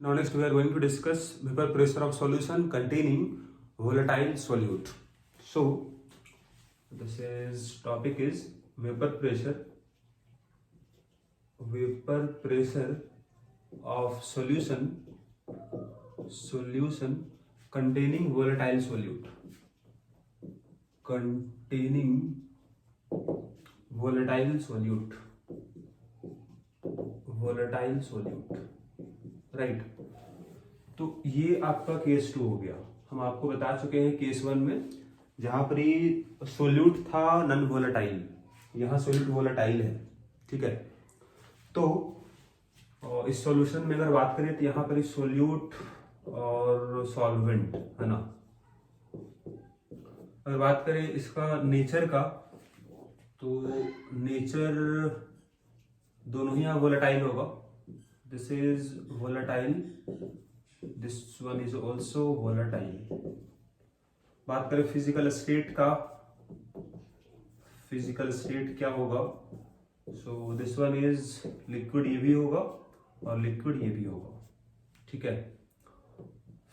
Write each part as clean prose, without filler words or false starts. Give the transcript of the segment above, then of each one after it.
Now next we are going to discuss vapor pressure of solution containing volatile solute. So this is topic is vapor pressure of solution containing volatile solute right. तो ये आपका case 2 हो गया। हम आपको बता चुके हैं केस 1 में जहां पर ये सोल्यूट था नॉन वोलेटाइल, यहाँ सोल्यूट वोलेटाइल है, ठीक है। तो इस सॉल्यूशन में अगर बात करें तो यहाँ पर सोल्यूट और सॉल्वेंट है ना। अगर बात करें इसका नेचर का तो नेचर दोनों ही यहाँ वोलेटाइल होगा। This is volatile, this one is also volatile. बात करें फिजिकल स्टेट का, फिजिकल स्टेट क्या होगा? So this one is liquid, ये भी होगा और लिक्विड ये भी होगा, ठीक है।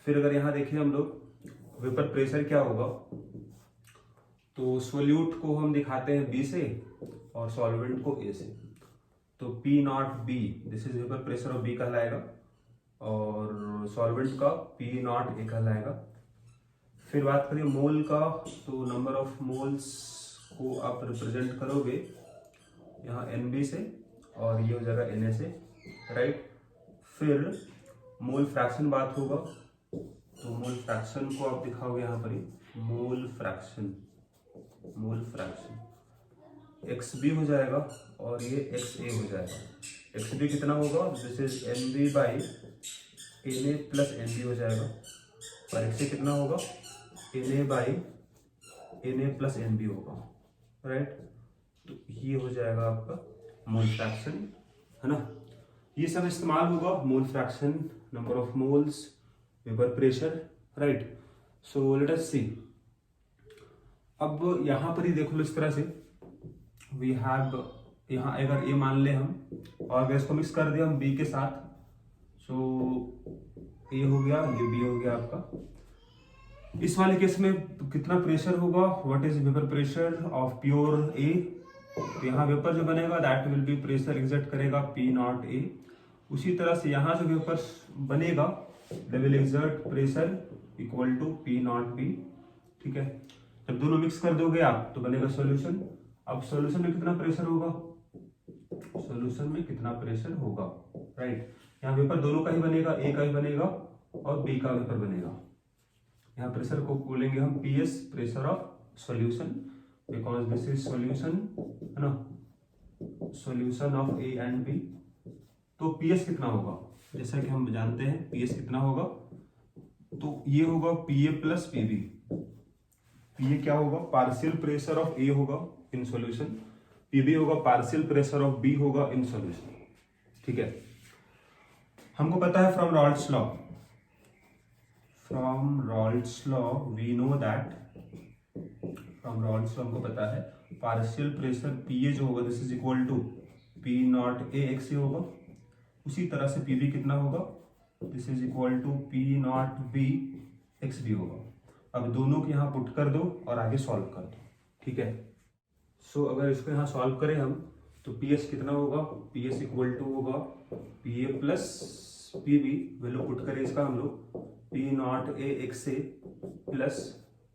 फिर अगर यहां देखें हम लोग वेपर प्रेशर क्या होगा, तो सोल्यूट को हम दिखाते हैं बी से और सॉल्वेंट को ए से। तो P not B, this is vapour pressure of B कहलाएगा और सॉल्वेंट का पी नॉट ए कहलाएगा। फिर बात करें मोल का, तो नंबर ऑफ मोल्स को आप रिप्रेजेंट करोगे यहाँ एन बी से और ये हो जाएगा एन ए से, राइट। फिर मोल फ्रैक्शन बात होगा, तो मोल फ्रैक्शन को आप दिखाओगे यहाँ पर ही मोल फ्रैक्शन एक्स बी हो जाएगा और ये एक्स ए हो जाएगा। एक्स बी कितना होगा? This is N B by N A plus N B हो जाएगा और एक्स ए कितना होगा? N A by N A plus N B होगा, राइट। तो ये हो जाएगा आपका मोल फ्रैक्शन, है ना। ये सब इस्तेमाल होगा, mole fraction, number of moles, vapour pressure, right. So let us see. अब यहां पर ही देख लो इस तरह से वी हैव, यहाँ अगर ए मान ले हम और अगर इसको मिक्स कर दिया हम बी के साथ, सो ए हो गया, ये बी हो गया आपका। इस वाले केस में कितना प्रेशर होगा? What is vapour pressure of pure A? तो यहाँ वेपर जो बनेगा that will be pressure exert करेगा पी नॉट ए। उसी तरह से यहाँ जो वेपर बनेगा they will exert pressure equal to P not B, ठीक है। जब दोनों मिक्स कर दोगे आप तो बनेगा सॉल्यूशन। अब सॉल्यूशन में कितना प्रेशर होगा? सॉल्यूशन में कितना प्रेशर होगा, राइट। यहाँ वेपर दोनों का ही बनेगा, ए का ही बनेगा और बी का वेपर बनेगा। यहाँ प्रेशर को बोलेंगे हम PS, pressure of solution, because this is solution, है ना, solution of A and B. तो पीएस कितना होगा? जैसा कि हम जानते हैं पीएस कितना होगा, तो ये होगा पीए प्लस पीबी। पीए क्या होगा? पार्शियल प्रेशर ऑफ ए होगा इन सॉल्यूशन, पीबी होगा पार्शियल प्रेशर ऑफ बी होगा इन सॉल्यूशन, ठीक है। हमको पता है from Raoult's law we know that, from Raoult's law हमको पता है पार्शियल प्रेशर पीए जो होगा this is equal to P not A X A होगा। उसी तरह से पीबी कितना होगा? This is equal to P not B X B होगा। अब दोनों को यहाँ पुट कर दो और आगे सॉल्व कर दो, ठीक है। सो अगर इसको यहाँ सॉल्व करें हम तो पी एस कितना होगा? पी एस इक्वल टू होगा P A plus P B, value put करें इसका हम लोग P not A X A plus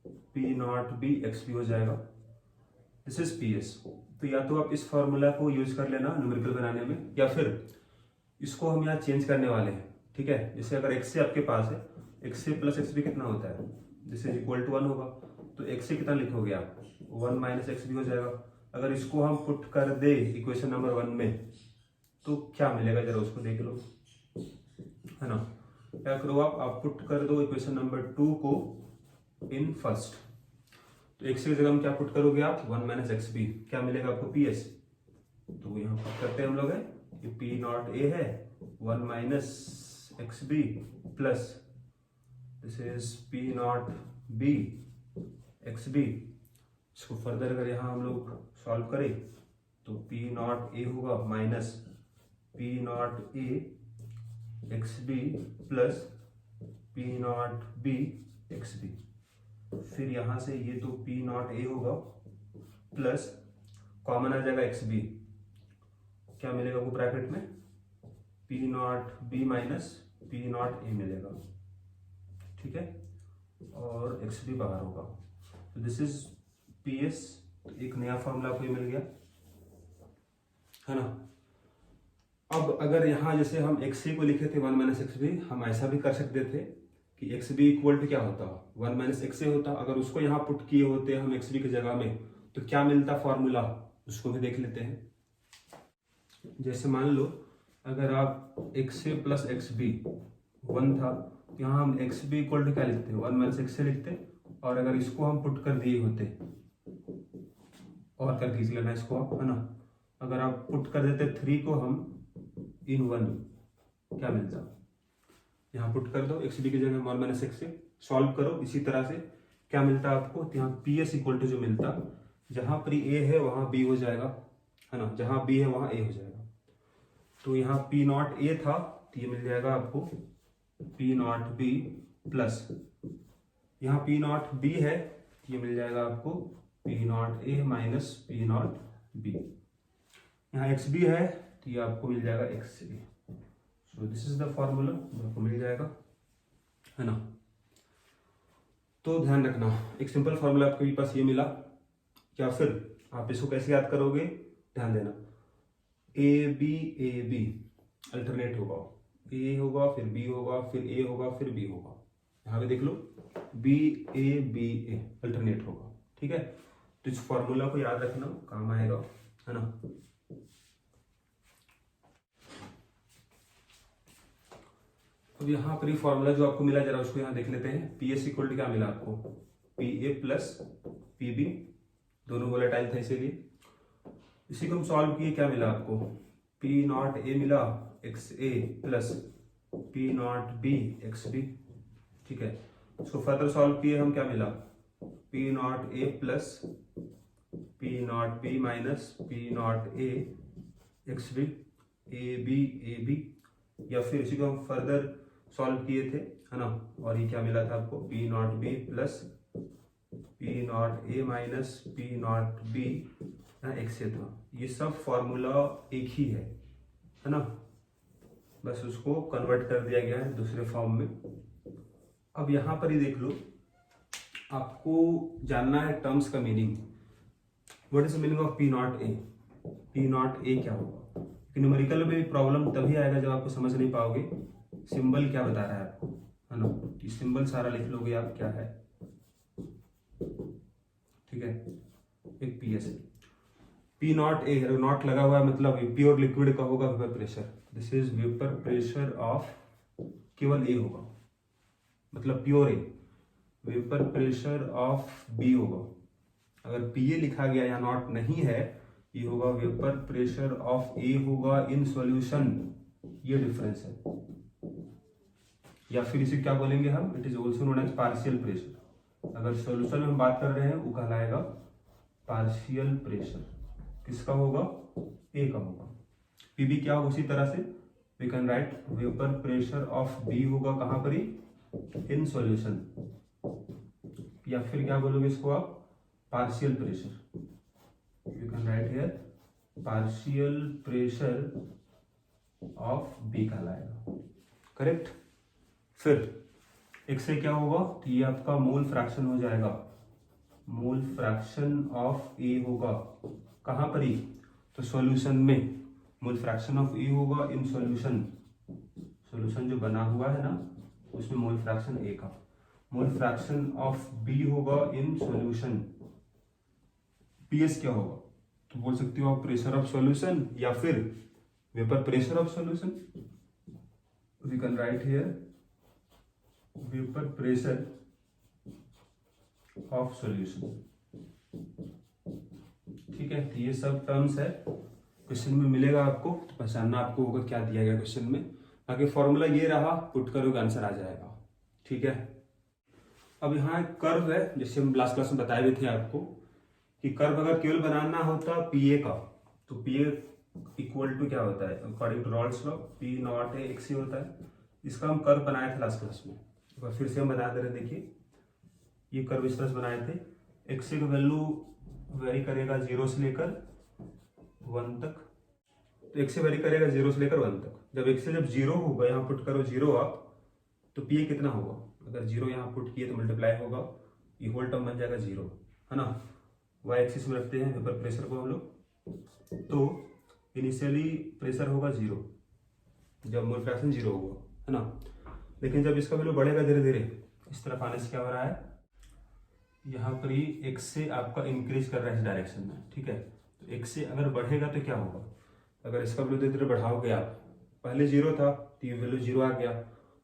P not B X B हो जाएगा। This is P S. तो या तो आप इस फॉर्मूला को यूज कर लेना न्यूमेरिकल बनाने में, या फिर इसको हम यहाँ चेंज करने वाले हैं, ठीक है। जैसे अगर एक्स ए आपके पास है, x A plus x B कितना होता है? दिस इज इक्वल टू 1 होगा। तो एक्स ए कितना लिखोगे आप? 1 माइनस एक्स बी हो जाएगा। अगर इसको हम पुट कर दे इक्वेशन नंबर 1 में तो क्या मिलेगा, जरा उसको देख लो, है ना। क्या करो आप पुट कर दो इक्वेशन नंबर 2 को इन फर्स्ट। तो एक्स की जगह में क्या पुट करोगे आप? 1 माइनस एक्स बी, क्या मिलेगा आपको? P S. तो यहाँ पुट करते हैं हम लोग, है ये पी नॉट ए है 1 minus X B plus this is P not B X B. इसको फर्दर अगर यहाँ हम लोग सॉल्व करें तो पी नॉट ए होगा minus P not A X B plus P not B X B. फिर यहाँ से ये तो पी नॉट ए होगा प्लस कॉमन आ जाएगा एक्स बी, क्या मिलेगा वो ब्रैकेट में, P not B minus P not a मिलेगा, ठीक है, और एक्स बी बाहर होगा। तो दिस इज पी एस, एक नया फॉर्मूला आपको मिल गया है ना। अब अगर यहाँ जैसे हम एक्स सी को लिखे थे 1 माइनस एक्स बी, हम ऐसा भी कर सकते थे कि एक्स बी इक्वल टू क्या होता, 1 माइनस एक्स ए होता। अगर उसको यहाँ पुट किए होते हम एक्स बी की जगह में, तो क्या मिलता फॉर्मूला, उसको भी देख लेते हैं। जैसे मान लो अगर आप x A plus x B 1 था, तो यहाँ हम एक्स बी इक्वल टू क्या लिखते, 1 माइनस एक्स ए लिखते, और अगर इसको हम पुट कर दिए होते, और कर दीजिए लेना इसको आप, है ना, अगर आप पुट कर देते 3 को हम इन 1, क्या मिलता, यहाँ पुट कर दो एक्स बी की जगह 1 माइनस एक्स से, सॉल्व करो इसी तरह से, क्या मिलता आपको, तो यहाँ पी एस इक्वल टू जो मिलता, जहां पर ए है वहां बी हो जाएगा, है ना, जहां बी है वहां ए हो जाएगा। तो यहाँ पी नॉट ए था, तो ये मिल जाएगा आपको पी नॉट बी प्लस, यहाँ पी नॉट बी है, तो ये मिल जाएगा आपको P not A minus P not be. यहाँ एक्स बी है, तो ये आपको मिल जाएगा x A. So this is the formula, आपको मिल जाएगा, है ना। तो ध्यान रखना, एक सिंपल फॉर्मूला आपके पास ये मिला, या फिर आप इसको कैसे याद करोगे, ध्यान देना, ए बी अल्टरनेट होगा, ए होगा फिर बी होगा फिर ए होगा फिर बी होगा, यहाँ पे देख लो बी ए अल्टरनेट होगा, ठीक है। तो इस फॉर्मूला को याद रखना, काम आएगा, है ना। अब यहाँ पर फॉर्मूला जो आपको मिला, जरा उसको यहाँ देख लेते हैं। पी एस इक्वल टू क्या मिला आपको, P A plus P B, दोनों वोलेटाइल थे इसीलिए। इसी को हम सॉल्व किए, क्या मिला आपको, पी नॉट ए मिला X A plus P not B X B, ठीक है। उसको फर्दर सॉल्व किए हम, क्या मिला, P not A plus P not B minus P not A X B, A B, या फिर इसी को हम फर्दर सॉल्व किए थे, है ना, और ये क्या मिला था आपको, P not B plus P not A minus P not B X A था। ये सब फॉर्मूला एक ही है ना, बस उसको कन्वर्ट कर दिया गया है दूसरे फॉर्म में। अब यहाँ पर ही देख लो, आपको जानना है टर्म्स का meaning, what is the meaning of P not a, P not a क्या होगा। न्यूमेरिकल में प्रॉब्लम तभी आएगा जब आपको समझ नहीं पाओगे सिंबल क्या बता रहा है आपको, है ना, कि सिंबल सारा लिख लोगे आप क्या है, ठीक है। एक P S, P not A, not लगा हुआ है मतलब प्योर लिक्विड का होगा vapour pressure, this is vapour pressure of, केवल ए होगा मतलब pure A, vapour pressure of B होगा। अगर पी ए लिखा गया या नॉट नहीं है, ये होगा वेपर प्रेशर ऑफ ए होगा इन सॉल्यूशन, ये डिफरेंस है। या फिर इसे क्या बोलेंगे हम, it is also known as partial pressure. अगर सॉल्यूशन में हम बात कर रहे हैं वो कहलाएगा पार्शियल प्रेशर, किसका होगा, ए का होगा। पीबी क्या होगा, उसी तरह से we can write vapour pressure of B होगा कहां पर ही, इन सॉल्यूशन, या फिर क्या बोलोगे इसको आप, partial pressure, you can write here partial pressure of B कहलाएगा, करेक्ट। फिर एक से क्या होगा, तो ये आपका मोल फ्रैक्शन हो जाएगा, मोल फ्रैक्शन ऑफ ए होगा कहां पर ही, तो सॉल्यूशन में, मोल फ्रैक्शन ऑफ ए होगा इन सॉल्यूशन, सॉल्यूशन जो बना हुआ है ना उसमें मोल फ्रैक्शन ए का, मोल फ्रैक्शन ऑफ बी होगा इन सॉल्यूशन। पीएस क्या होगा, तो बोल सकते हो आप प्रेशर ऑफ सॉल्यूशन या फिर vapour pressure of solution, we can write here vapour pressure of solution, ठीक है। तो ये सब टर्म्स है, क्वेश्चन में मिलेगा आपको, तो पहचानना आपको होगा क्या दिया गया क्वेश्चन में। बाकी फॉर्मूला ये रहा, पुट करोगे आंसर आ जाएगा, ठीक है। अब यहाँ एक कर्व है, जैसे हम लास्ट क्लास में बताए हुए थे आपको कि कर्व अगर केवल बनाना होता पी ए का, तो पी ए इक्वल टू क्या होता है, according to Raoult's law, P not A X होता है। इसका हम कर्व बनाए थे लास्ट क्लास में, एक बार फिर से हम बना दे रहे। देखिए ये कर्व इस तरह से बनाए थे। एक्स का वैल्यू वेरी करेगा 0 से लेकर 1 तक, तो एक्स से वेरी करेगा 0 से लेकर 1 तक। जब एक्स से जब 0 होगा, यहाँ पुट करो 0 आप, तो पी कितना होगा, अगर 0 यहाँ पुट किए तो मल्टीप्लाई होगा, ये होल टर्म बन जाएगा 0, है ना। वाई एक्सिस में रखते हैं वेपर प्रेशर को हम लोग, तो इनिशियली प्रेशर होगा 0 जब मोल फ्रैक्शन 0 होगा, है ना। लेकिन जब इसका वैल्यू बढ़ेगा धीरे धीरे, इस तरफ आने से क्या हो रहा है, यहाँ पर ही एक्स से आपका इंक्रीज कर रहा है इस डायरेक्शन में, ठीक है। तो एक्स से अगर बढ़ेगा तो क्या होगा, अगर इसका वैल्यू धीरे धीरे बढ़ाओगे आप, पहले 0 था तो ये वैल्यू 0 आ गया,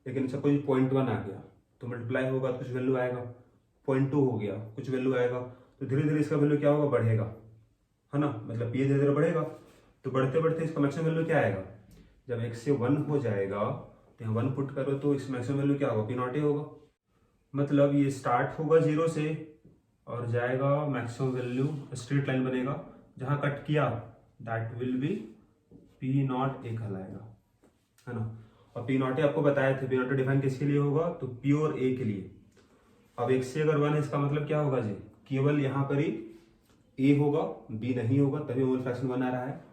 लेकिन सपोज 0.1 आ गया तो मल्टीप्लाई होगा तो कुछ वैल्यू आएगा, 0.2 हो गया कुछ वैल्यू आएगा, तो धीरे धीरे इसका वैल्यू क्या होगा, बढ़ेगा, है ना। मतलब ये धीरे धीरे बढ़ेगा, तो बढ़ते बढ़ते इसका मैक्सिमम वैल्यू क्या आएगा, जब एक्स से 1 हो जाएगा तो यहाँ 1 पुट करो तो इस मैक्सिमम वैल्यू क्या होगा, P0 होगा। मतलब ये स्टार्ट होगा 0 से और जाएगा मैक्सिमम वैल्यू, स्ट्रेट लाइन बनेगा, जहाँ कट किया दैट विल बी P0 ए कहलाएगा, है ना। और P0 आपको बताए थे, P0 डिफाइन किसके लिए होगा, तो प्योर ए के लिए। अब एक्स से अगर 1 है इसका मतलब क्या होगा जी, केवल यहाँ पर ही ए होगा, बी नहीं होगा, तभी मोल फ्रैक्शन 1 आ रहा है।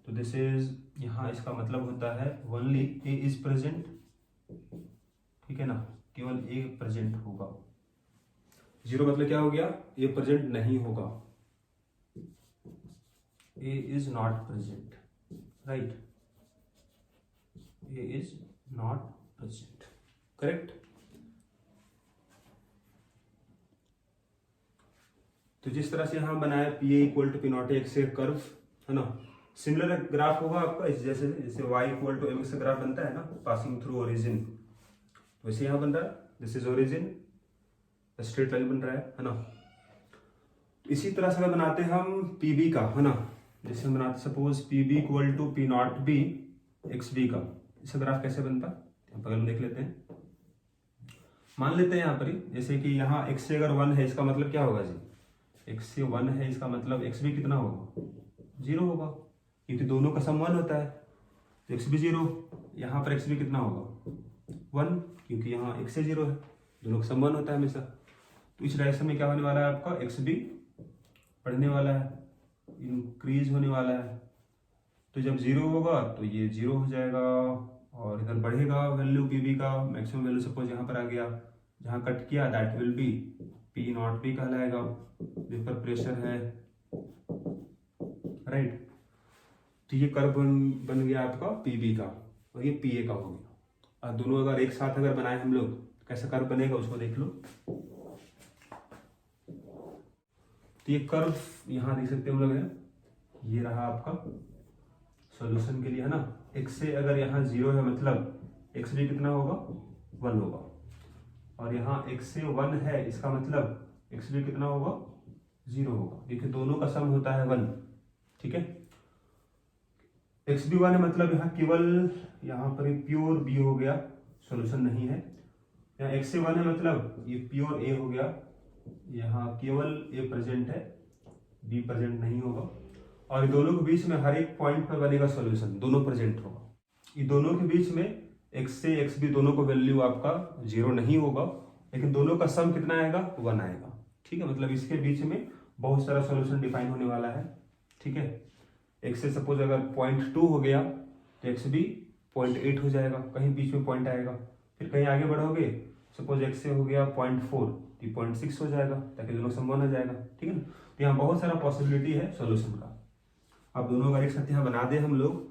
तो दिस इज, यहाँ इसका मतलब होता है ओनली ए इज प्रेजेंट, ठीक है ना, केवल ए प्रेजेंट होगा। 0 मतलब क्या हो गया, ए प्रेजेंट नहीं होगा, A is not present, right, A is not present, correct. तो जिस तरह से यहाँ बनाया P A equal to P0 X से कर्व, है ना, सिमिलर ग्राफ होगा आपका, जैसे जैसे y equal to mx graph बनता है ना, पासिंग थ्रू ओरिजिन, वैसे यहाँ बन रहा है, this is origin, straight line बन रहा है ना। इसी तरह से बनाते हम पीबी का, है ना, जैसे हम बनाते suppose PB equal to P0 B X B का, इसका ग्राफ कैसे बनता है बगल में देख लेते हैं। मान लेते हैं यहाँ पर ही, जैसे कि यहाँ x से अगर 1 है इसका मतलब क्या होगा जी, x से 1 है इसका मतलब एक्स भी कितना होगा, 0 होगा, क्योंकि दोनों का सम 1 होता है, तो एक्स भी 0, यहाँ पर एक्स भी कितना होगा 1, क्योंकि यहाँ x से 0 है, दोनों का सम 1 होता है हमेशा। तो इस डायरेक्शन में क्या होने वाला है आपका, एक्स भी बढ़ने वाला है, इंक्रीज होने वाला है। तो जब 0 होगा तो ये 0 हो जाएगा, और इधर बढ़ेगा वैल्यू पी बी का, मैक्सिमम वैल्यू सपोज यहाँ पर आ गया, जहाँ कट किया दैट विल बी P0 भी कहलाएगा, वेपर प्रेशर है, राइट। तो ये कर्व बन गया आपका पीबी का, और ये पीए का हो गया। और दोनों अगर एक साथ अगर बनाए हम लोग, कैसा कर्व बनेगा उसको देख लो। तो ये कर्व यहाँ देख सकते हैं हम लोग हैं, ये रहा आपका सॉल्यूशन के लिए, है ना। एक्स से अगर यहाँ 0 है मतलब एक्स भी कितना होगा 1 होगा, और यहाँ एक्स से 1 है इसका मतलब एक्स भी कितना होगा 0 होगा, क्योंकि दोनों का सम होता है 1, ठीक है। एक्स भी 1 है मतलब यहाँ केवल यहाँ पर प्योर बी हो गया, सॉल्यूशन नहीं है। यहाँ एक्स से 1 है मतलब ये प्योर ए हो गया, यहाँ केवल ए प्रेजेंट है, बी प्रेजेंट नहीं होगा, और दोनों के बीच में हर एक पॉइंट पर बनेगा सॉल्यूशन, दोनों प्रेजेंट होगा। ये दोनों के बीच में एक्स से एक्स बी दोनों को वैल्यू आपका 0 नहीं होगा, लेकिन दोनों का सम कितना आएगा 1 आएगा, ठीक है। मतलब इसके बीच में बहुत सारा सॉल्यूशन डिफाइन होने वाला है, ठीक है। एक्स से सपोज अगर 0.2 हो गया तो एक्स भी 0.8 हो जाएगा, कहीं बीच में पॉइंट आएगा। फिर कहीं आगे बढ़ोगे, सपोज एक्स से हो गया 0.4 तो 0.6 हो जाएगा, ताकि दोनों सम 1 आ जाएगा, ठीक है ना। तो यहाँ बहुत सारा पॉसिबिलिटी है सॉल्यूशन का। अब दोनों का एक साथ यहाँ बना दे हम लोग,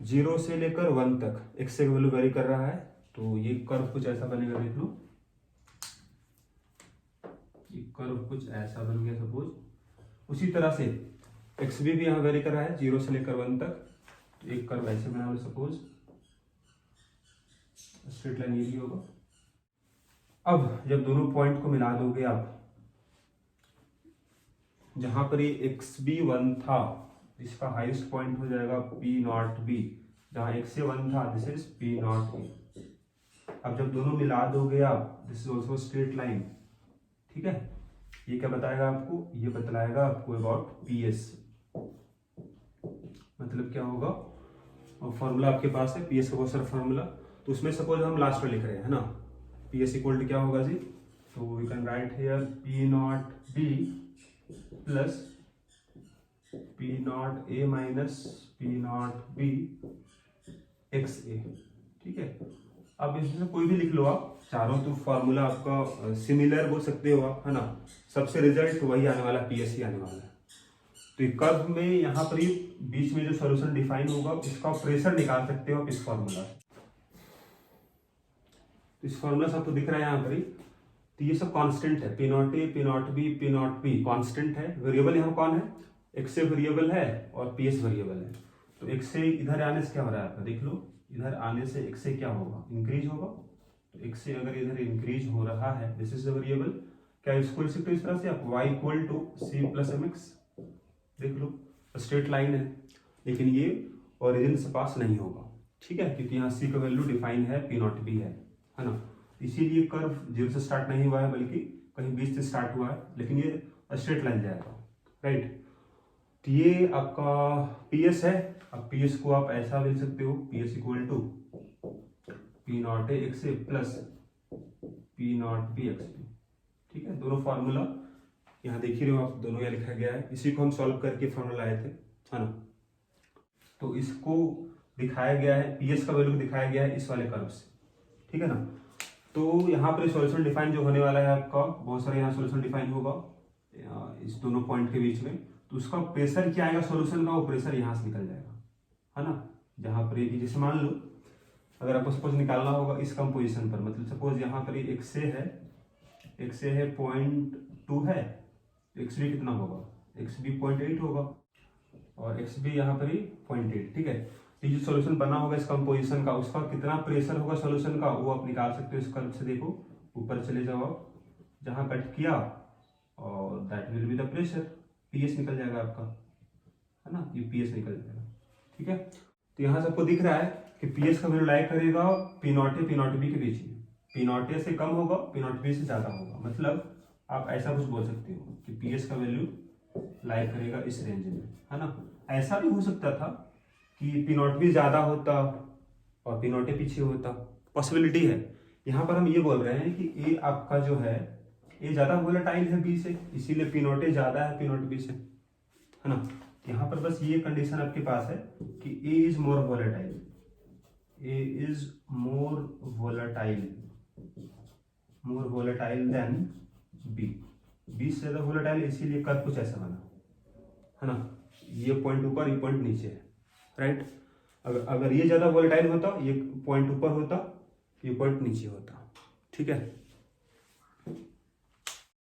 0 से लेकर 1 तक एक्स से वैल्यू वेरी कर रहा है, तो ये कर्व कुछ ऐसा बनेगा, देख लो ये कर्व कुछ ऐसा बन गया सपोज। उसी तरह से एक्स भी यहाँ वेरी कर रहा है 0 से लेकर 1 तक, तो एक कर्व ऐसे बना लो सपोज, स्ट्रेट लाइन ये भी होगा। अब जब दोनों पॉइंट को मिला दोगे आप, जहां पर ये एक्स बी 1 था इसका हाईएस्ट पॉइंट हो जाएगा P0 बी, जहां एक्स से 1 था दिस इज P0 ए। अब जब दोनों मिला दोगे आप, this is also straight line, ठीक है। ये क्या बताएगा आपको, ये बतलाएगा आपको अबाउट PS, मतलब क्या होगा, और फॉर्मूला आपके पास है PS का बहुत सारा फॉर्मूला, तो तो उसमें सपोज हम लास्ट में लिख रहे हैं, है ना, पी एस इक्वल टू क्या होगा जी, तो we can write here P not B plus P not A minus P not B X A. ठीक है, अब इसमें कोई भी लिख लो आप, चारों तो फॉर्मूला आपका सिमिलर बोल सकते हो आप, है ना, सबसे रिजल्ट वही आने वाला, पी एस ही आने वाला है। तो कर्व में यहाँ पर ही बीच में जो सॉल्यूशन डिफाइन होगा उसका प्रेशर निकाल सकते हो आप इस फॉर्मूला से। तो इस फॉर्मूला से आपको दिख रहा है यहाँ पर ही, तो ये सब कांस्टेंट है, P not a, P not be, P not be constant है। वेरिएबल यहाँ कौन है, एक्स ए वेरिएबल है और पी एस वेरिएबल है। तो एक्स से इधर आने से क्या हो रहा है आपका, देख लो, इधर आने से एक्स से क्या होगा, इंक्रीज होगा। तो एक्स से अगर इधर इंक्रीज हो रहा है, दिस इज द वेरिएबल, क्या इसको लिख सकते हो इस तरह से आप, y equal to C plus M X. देख लो स्ट्रेट लाइन है, लेकिन ये ओरिजिन से पास नहीं होगा, ठीक है, क्योंकि यहाँ सी का वैल्यू डिफाइन है, पी नॉट बी है ना। इसीलिए कर्व जीरो से स्टार्ट नहीं हुआ है, बल्कि कहीं बीच से स्टार्ट हुआ है, लेकिन ये स्ट्रेट लाइन जाएगा, राइट। तो ये आपका पी एस है। अब पी एस को आप ऐसा लिख सकते हो, P S equal to P not A X A plus P not B X B. ठीक है, दोनों फॉर्मूला यहाँ देख ही रहे हो आप, दोनों यहाँ लिखा गया है, इसी को हम सॉल्व करके फॉर्मूला लाए थे, है ना। तो इसको दिखाया गया है, पी एस का वैल्यू दिखाया गया है इस वाले कर्व से, ठीक है ना। तो यहाँ पर सॉल्यूशन डिफाइन जो होने वाला है आपका, बहुत सारे यहाँ सॉल्यूशन डिफाइन होगा इस दोनों पॉइंट के बीच में, तो उसका प्रेशर क्या आएगा सॉल्यूशन का, वो प्रेशर यहाँ से निकल जाएगा, है ना। जहाँ पर जैसे मान लो अगर आपको सपोज निकालना होगा इस कंपोजिशन पर, मतलब सपोज यहाँ पर एक्स ए है 0.2 है, तो एक्स बी कितना होगा, एक्स बी 0.8 होगा और एक्स बी यहाँ पर ही 0.8। ठीक है, तो ये जो सॉल्यूशन बना होगा इस कंपोजिशन का, उसका कितना प्रेशर होगा सॉल्यूशन का, वो आप निकाल सकते हो इस कर्व से। देखो ऊपर चले जाओ आप, जहाँ कट किया और that will be the pressure, PS निकल जाएगा आपका, है ना, ये पीएस निकल जाएगा। ठीक है, तो यहाँ से आपको दिख रहा है कि पीएस का वैल्यू लाई करेगा P not A P not be के बीच में, पी नॉट ए से कम होगा, पी नॉट बी से ज्यादा होगा। मतलब आप ऐसा कुछ बोल सकते हो कि पीएस का वैल्यू लाई करेगा इस रेंज में, है ना। ऐसा भी हो सकता था कि पी नॉट बी ज्यादा होता और पी नॉट ए पीछे होता, पॉसिबिलिटी है। यहाँ पर हम ये बोल रहे हैं कि ए आपका जो है ए ज्यादा वोलेटाइल है बी से, इसीलिए पी नॉट ए ज्यादा है पी नॉट बी से, है ना। यहाँ पर बस ये कंडीशन आपके पास है कि A is more volatile, A is more volatile than B से ज्यादा वोलेटाइल, इसीलिए कर्व कुछ ऐसा बना, है ना। ये पॉइंट ऊपर, ये पॉइंट नीचे है, राइट। अगर ये ज्यादा वोलेटाइल होता, ये पॉइंट ऊपर होता, ये पॉइंट नीचे होता, ठीक है।